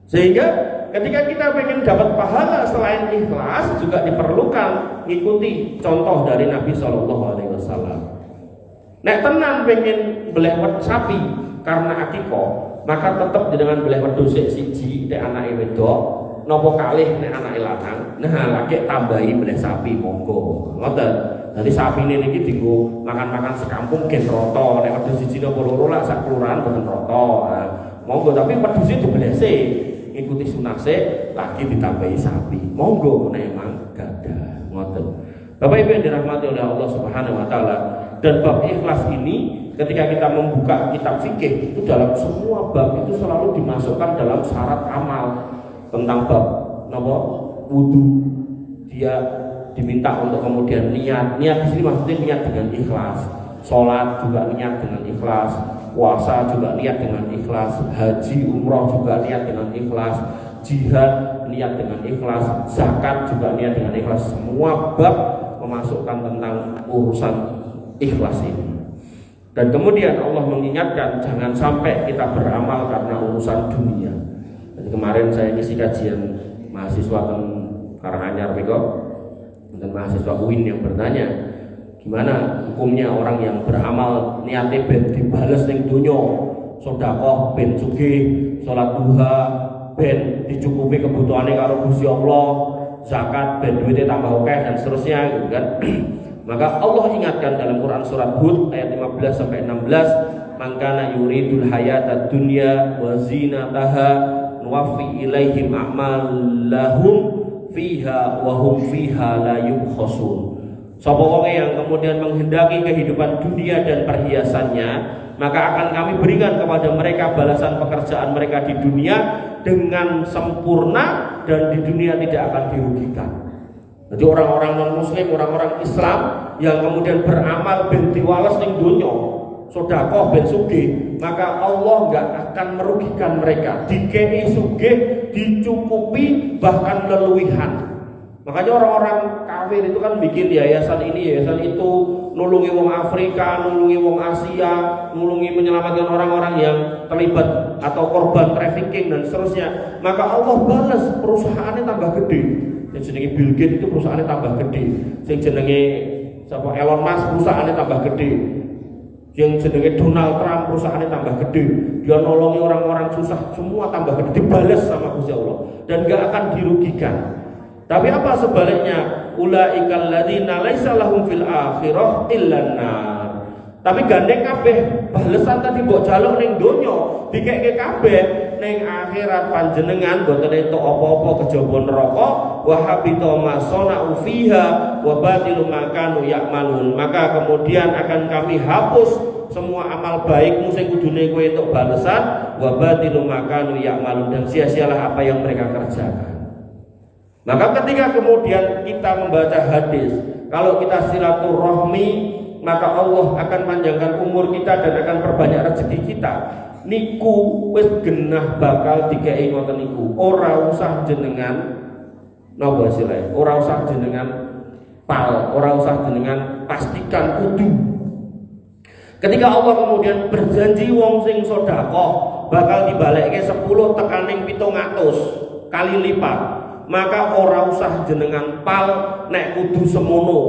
Sehingga ketika kita pengen dapat pahala selain ikhlas juga diperlukan ngikuti contoh dari Nabi SAW. Nek tenan pengen beleh sapi karena akikah, maka tetap dengan beleh wedhus siji nek anake wedok, napa kalih nek anake lanang. Nah, lagi tambahi beleh sapi monggo. Ngoten. Jadi sapi ini dienggo makan-makan sekampung gen roto, nek wedhus siji napa loro lak sak kelurahan boten roto. Nah, monggo tapi wedhus itu diblese, ikuti sunase lagi ditambahi sapi. Monggo nek emang gadah. Ngoten. Bapak Ibu yang dirahmati oleh Allah Subhanahu wa taala, dan bab ikhlas ini ketika kita membuka kitab fikih itu dalam semua bab itu selalu dimasukkan dalam syarat amal. Tentang bab napa wudu, dia diminta untuk kemudian niat di sini maksudnya niat dengan ikhlas, sholat juga niat dengan ikhlas, puasa juga niat dengan ikhlas, haji umroh juga niat dengan ikhlas, jihad niat dengan ikhlas, zakat juga niat dengan ikhlas. Semua bab memasukkan tentang urusan ikhlas ini. Dan kemudian Allah mengingatkan jangan sampai kita beramal karena urusan dunia. Jadi kemarin saya ngisi kajian mahasiswa Karanganyar Beko dan mahasiswa UIN yang bertanya gimana hukumnya orang yang beramal niatnya ben dibales ning donya, sedekah ben sugih, salat duha ben dicukupi kebutuhane karo Gusti Allah, zakat ben duitnya tambah akeh dan seterusnya gitu kan. Maka Allah ingatkan dalam Quran surat Hud ayat 15 sampai 16, "Man kana yuridul hayatad dunya wa zinataha nuwaffi ilaihim a'malahum fiha wa hum fiha la yubkhasun." Sapa wong yang kemudian menghendaki kehidupan dunia dan perhiasannya, maka akan kami berikan kepada mereka balasan pekerjaan mereka di dunia dengan sempurna dan di dunia tidak akan dirugikan. Jadi orang-orang non-muslim, orang-orang Islam yang kemudian beramal ben diwales ning donya, sedekah ben sugih, maka Allah enggak akan merugikan mereka. Dikei sugih, dicukupi bahkan leluwihan. Makanya orang-orang kafir itu kan bikin yayasan ini, yayasan itu, nulungi wong Afrika, nulungi wong Asia, nulungi menyelamatkan orang-orang yang terlibat atau korban trafficking dan seterusnya. Maka Allah balas perusahaannya tambah gede. Yang jenenge Bill Gates itu perusahaannya tambah gede. Yang jenenge Elon Musk perusahaannya tambah gede. Yang jenenge Donald Trump perusahaannya tambah gede. Dia nolongi orang-orang susah semua tambah gede, dibalas sama Gusti Allah dan gak akan dirugikan. Tapi apa sebaliknya? Ulaikal ladzina laisa lahum fil akhirah illan nar. Tapi gandeng kabeh balesan tadi mbok jaluk ning donya, dikeke kabeh ning akhirat panjenengan boten entuk apa-apa kejaba neraka, wa habita ma sana'u fiha wa batilu ma kanu ya'malun. Maka kemudian akan kami hapus semua amal baikmu sing kudune kowe entuk balesan, wa batilu ma kanu ya'malun, dan sia-sialah apa yang mereka kerjakan. Maka ketika kemudian kita membaca hadis, kalau kita silaturahmi, maka Allah akan panjangkan umur kita dan akan perbanyak rezeki kita. Niku wis genah bakal dikei ngoten niku. Ora usah jenengan napa istilahé? Ora usah jenengan pal, ora usah jenengan pastikan kudu. Ketika Allah kemudian berjanji wong sing sedekah bakal dibalekke 10 tekaning 700 kali lipat, maka ora usah jenengan pal nek kudu semono,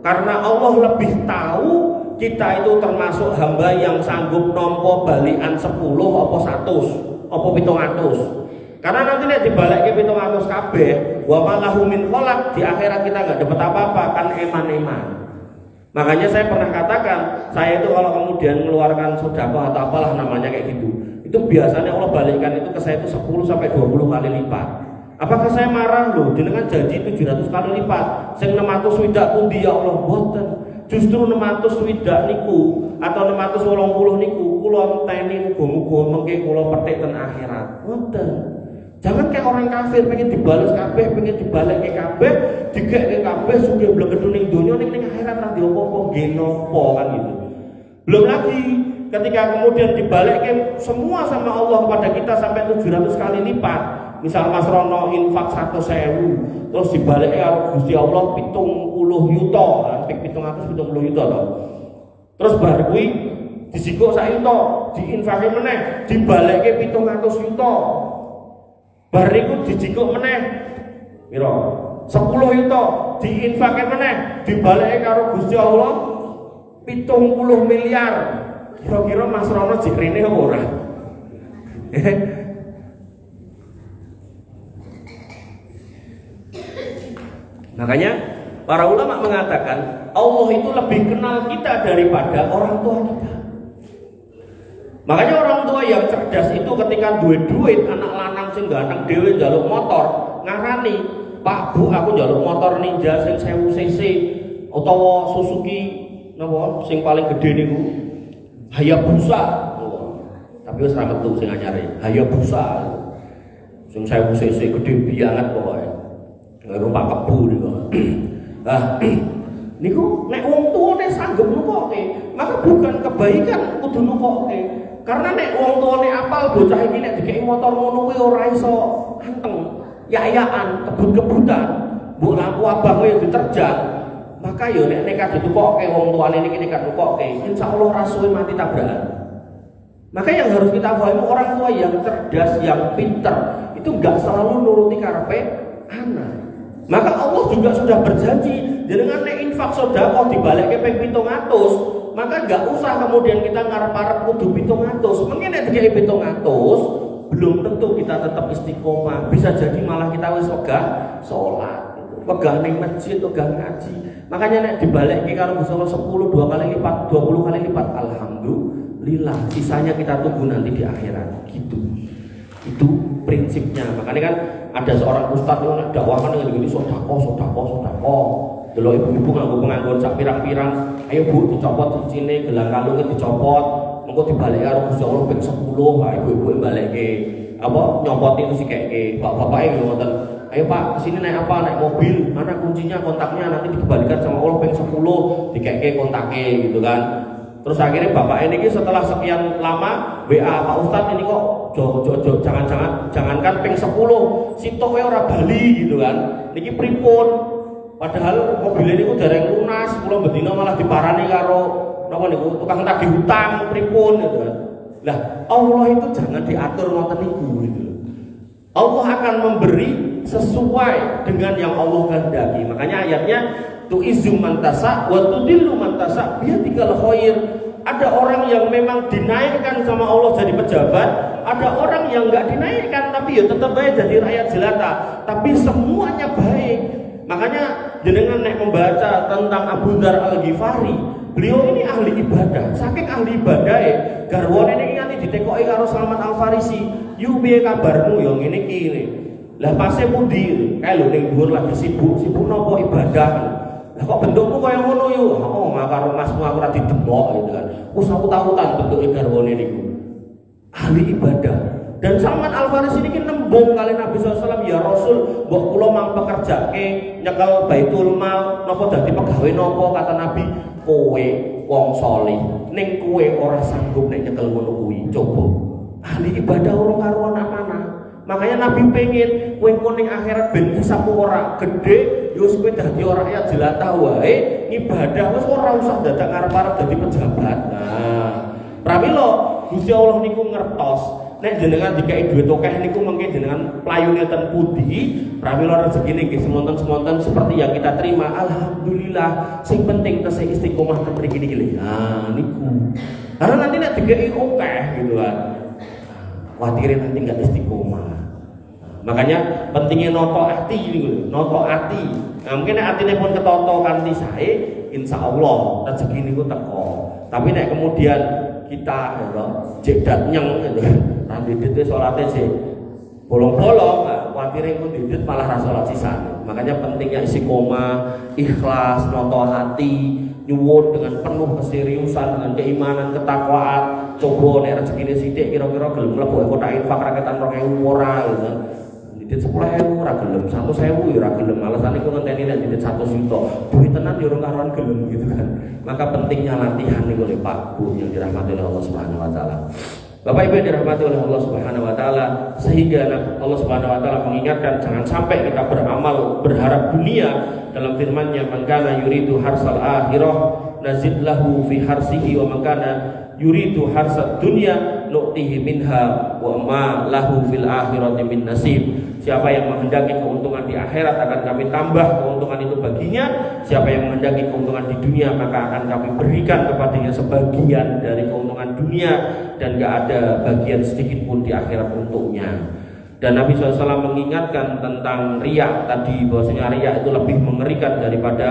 karena Allah lebih tahu kita itu termasuk hamba yang sanggup nampa balikan 10 apa 100 apa 700. Karena nanti nek dibalekke 700 kabeh wa malahu min khalaq, di akhirat kita enggak dapat apa-apa, kan eman-eman. Makanya saya pernah katakan, saya itu kalau kemudian mengeluarkan sedekah atau apalah namanya kayak gitu, itu biasanya Allah balikkan itu ke saya itu 10 sampai 20 kali lipat. Apakah saya marah loh? Jenengan janji 700 kali lipat. Sing 600 swidak pundi ya Allah? Boten. Justru 600 swidak niku atau 680 niku kula enteni muga-muga mengke kula petik ten akhirat. Boten. Jangan kayak orang kafir pengen dibalas kabeh, pengen dibalekke kabeh, digekke kabeh sugih blegedu ning donya ning akhirat ra diopo-opo nggih napa kan gitu. Belum lagi ketika kemudian dibalekke semua sama Allah kepada kita sampai 700 kali lipat. Misal Mas Rono infak 100.000 terus dibalik karo Gusti Allah 70 yuta, pik 770 yuta to. Terus bar kuwi disikuk sak yuta, diinfake meneh, dibalikke 700 yuta. Bar niku dijikuk meneh pira? 10 yuta, diinfake meneh, dibalikke karo Gusti Allah 70 miliar. Kira-kira Mas Rono jikrine apa ora? Makanya Para ulama mengatakan Allah itu lebih kenal kita daripada orang tua kita. Makanya orang tua yang cerdas itu ketika duit anak lanang sing ganteng dhewe njaluk motor, ngarani, "Pak Bu, aku njaluk motor Ninja sing 1000 cc utawa Suzuki napa sing paling gede niku. Hayabusa." Tapi wis ra metu sing anyare. Hayabusa. Sing 1000 cc gede banget pokoke. Numpak kebu niku. Nah, niku nek wong tuane sanggup nukoke, maka bukan kebaikan kudu nukoke. Karena nek wong tuane apal bocah iki nek dikeki motor ngono kuwi ora iso anteng, yayaan, kebut-kebutan, mbok lampu abang yo diterjang. Maka yo nek nekat ditukoke wong tuane niki nekat nukoke, insyaallah ra suwe mati tabrakan. Maka yang harus kita pahami orang tua yang cerdas, yang pintar itu enggak selalu nuruti karepe anak. Maka Allah juga sudah berjanji dengan nek infak sedekah dibalikke ping 700, maka enggak usah kemudian kita ngarep-arep kudu 700. Mungkin nek dikeki 700 belum tentu kita tetap istiqomah. Bisa jadi malah kita wis wegah salat, wegah ning masjid, wegah ngaji. Makanya nek dibalikke karo Gusti Allah 10 2 kali lipat, 20 kali lipat, alhamdulillah. Sisanya kita tunggu nanti di akhirat. Gitu. Itu prinsipnya. Makanya kan ada seorang ustadz yang dakwakan dengan gini, sodako. Delok ibu-ibu nganggo penganggon sak pirang-pirang, ayo Bu dicopot cincine, gelang kalungnya dicopot, engko dibalik karo Gusti Allah ping 10. Ha ibu-ibu balikke apa nyopoti itu sikeke. Bapak-bapake ngoten. Ayo Pak, kesini naik apa? Naik mobil. Mana kuncinya, kontaknya, nanti dikembalikan sama Allah ping 10, dikeke kontake gitu kan. Terus akhirnya bapak ini setelah sekian lama WA, "Pak Ustadz ini kok jangankan ping 10, sitok wae ora bali gitu kan. Niki pripun? Padahal mobil ini dereng lunas, kula bedina malah diparani karo napa niku tukang tagih hutang pripun gitu kan." Lah, Allah itu jangan diatur ngoten niku gitu. Allah akan memberi sesuai dengan yang Allah kehendaki. Makanya ayatnya tu'izzu man tasa wa tudillu man tasa biyadikal khair. Ada orang yang memang dinaikkan sama Allah jadi pejabat, ada orang yang enggak dinaikkan tapi ya tetap baik jadi rakyat jelata, tapi semuanya baik. Makanya jenengan nek membaca tentang Abu Dzar Al-Ghifari, beliau ini ahli ibadah. Saking ahli ibadah garwane niki nganti ditekoki karo Salman Al-Farisi, "Yu piye kabarmu yo ngene iki?" Lah pase pundi? Kae lho ning dhuwur lagi sibuk napa ibadah. Lah kok bentukmu kaya ngono yo? Oh, karo masmu aku ora didemok gitu kan. Wis aku tautan bentuke garwane niku. Ahli ibadah. Dan Salman Al-Farisi niki nembung kali Nabi SAW, "Ya Rasul, mbok kula mang pekerjake nyekel Baitul Mal napa dadi pegawe napa?" Kata Nabi, "Kowe wong saleh, ning kowe ora sanggup nek nyekel ngono kuwi. Coba. Ahli ibadah ora karuan amanah." Makanya Nabi pengen kowe ning akhirat ben hisabmu ora gede, yo wis kowe dadi ora rakyat jelata wae, ibadah wis ora usah dadak ngarep-arep dadi pejabat. Nah, pramila Gusti Allah niku ngertos nek jenengan dikai duit akeh niku mengke jenengan playune ten pundi, pramila rezeki niki semonten-semonten seperti yang kita terima. Alhamdulillah, sing penting tesih istiqomah ten mriki niki lho. Nah, niku. Karena nanti nek dikai akeh gitu kan. Khawatir nanti enggak istiqomah. Makanya pentingnya noto hati gitu, noto hati. Nah, mungkin atine pun ketoto kanthi sae, insyaallah rezeki niku teko. Tapi nek kemudian kita jedat nyeng gitu, nanti itu salate sih bolong-bolong, khawatir pun didit malah ra salat sisan. Makanya pentingnya istiqomah, ikhlas, noto hati, nyuwun dengan penuh keseriusan, dengan keimanan, ketakwaan. Coba nek rezekine sithik kira-kira gelem mlebu kotak infak rakyatan 2000 ora gitu. Didit 10.000 ora gelem, 100.000 ya ora gelem. Alasan iku ngenteni nek didit 1 juta. Duit tenan ya ora karuan gelem gitu kan. Maka pentingnya latihan niku lho Pak Bu yang dirahmati oleh Allah Subhanahu wa taala. Bapak Ibu yang dirahmati oleh Allah Subhanahu wa taala, sehingga Allah Subhanahu wa taala mengingatkan jangan sampai kita beramal berharap dunia dalam firman-Nya, "Man kana yuridu harsal akhirah nazid lahu fi harsihi wa man kana yuridu harsad dunya nu'tihi minha wa ma lahu fil akhirati min nasib." Siapa yang menghendaki keuntungan di akhirat akan kami tambah keuntungan itu baginya. Siapa yang menghendaki keuntungan di dunia maka akan kami berikan kepadanya sebagian dari keuntungan dunia dan gak ada bagian sedikit pun di akhirat untuknya. Dan Nabi SAW mengingatkan tentang riya tadi, bahwasanya riya itu lebih mengerikan daripada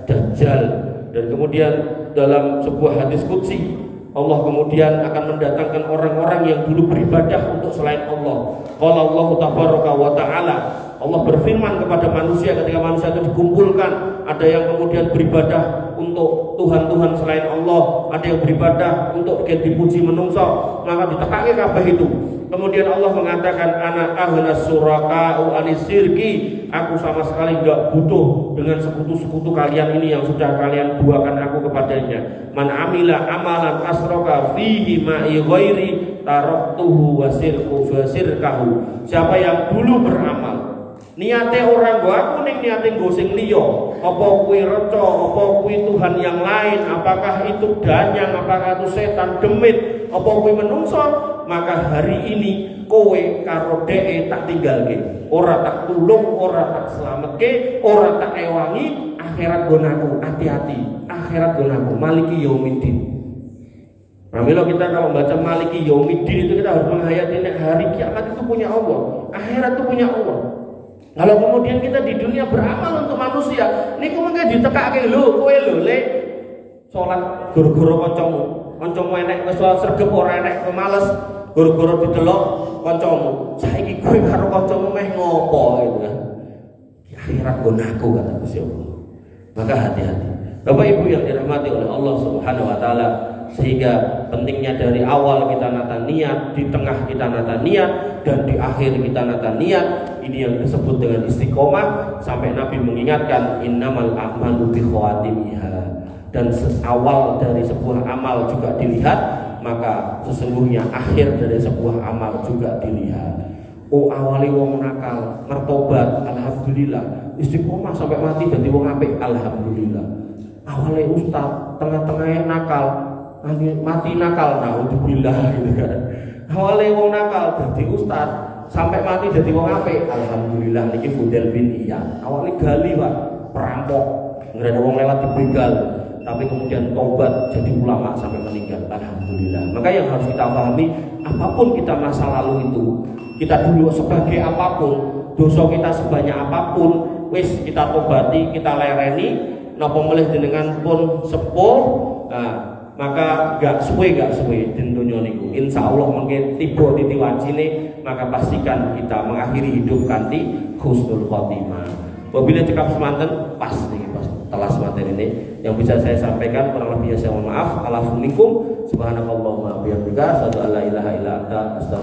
dajjal. Dan kemudian dalam sebuah hadis qudsi, Allah kemudian akan mendatangkan orang-orang yang dulu beribadah untuk selain Allah. Qala Allah tabaraka wa ta'ala, Allah berfirman kepada manusia ketika manusia itu dikumpulkan, ada yang kemudian beribadah untuk Tuhan-Tuhan selain Allah, ada yang beribadah untuk dipuji menungso, maka ditekake kabeh itu. Kemudian Allah mengatakan, ana ahnas suraka'u anisirki, aku sama sekali enggak butuh dengan sekutu-sekutu kalian ini yang sudah kalian buakan aku kepadanya. Man amila amalan asroka fihi ma'i ghairi taraktuhu wasirkahu. Siapa yang dulu beramal niate orang gua aku ning niate nggo sing liya, apa kuwi reca, apa kuwi Tuhan yang lain, apakah itu danyang, apakah itu setan demit, apa kuwi menungso, maka hari ini kowe karo dhek tak tinggalke, ora tak tulung, ora tak slametke, ora tak ewangi, akhirat gonaku, hati-hati, akhirat gonaku, maliki yaumiddin. Nah, kalau kita kalau baca maliki yaumiddin itu kita harus menghayati hari kiamat itu punya Allah, akhirat itu punya Allah. Kalau kemudian kita di dunia beramal untuk manusia, niku mengke ditekake lho, kowe lho le salat gara-gara kancamu enek wis sregep ora enek males gara-gara didelok kancamu. Saiki kowe karo kancamu meh ngopo gitu kan. Akhirat gonaku kata Gusti Allah. Maka hati-hati. Bapak Ibu yang dirahmati oleh Allah Subhanahu wa taala, sehingga pentingnya dari awal kita nata niat, di tengah kita nata niat, dan di akhir kita nata niat. Ini yang disebut dengan istiqomah, sampai Nabi mengingatkan innamal a'malu bi khawatimiha. Dan awal dari sebuah amal juga dilihat, maka sesungguhnya akhir dari sebuah amal juga dilihat. Oh, awali wong nakal, mertobat, alhamdulillah. Istiqomah sampai mati jadi wong apik, alhamdulillah. Awalnya ustaz, tengah-tengahnya nakal, mati nakal, naudzubillah gitu kan. Awalnya wong nakal jadi ustaz, sampai mati jadi wong apik, alhamdulillah. Niki Fudel bin Iyad. Awalnya gali Pak, perampok, nggak ada wong lewat dibegal, tapi kemudian tobat jadi ulama sampai meninggal, alhamdulillah. Maka yang harus kita pahami, apapun kita masa lalu itu, kita dulu sebagai apapun, dosa kita sebanyak apapun, wis kita tobati, kita lereni. Napa melih jenengan pun sepuh, nah, maka gak suwe din dunya niku insyaallah mengke tiba titi wajine, maka pastikan kita mengakhiri hidup kanthi husnul khotimah. Wabillahi cekap semanten pas niki pas telas materi ini yang bisa saya sampaikan, kurang lebihnya saya mohon maaf. Alhamdulillah, subhanakallahumma wa bihamdika, asyhadu an la ilaha illa anta, astaghfiruka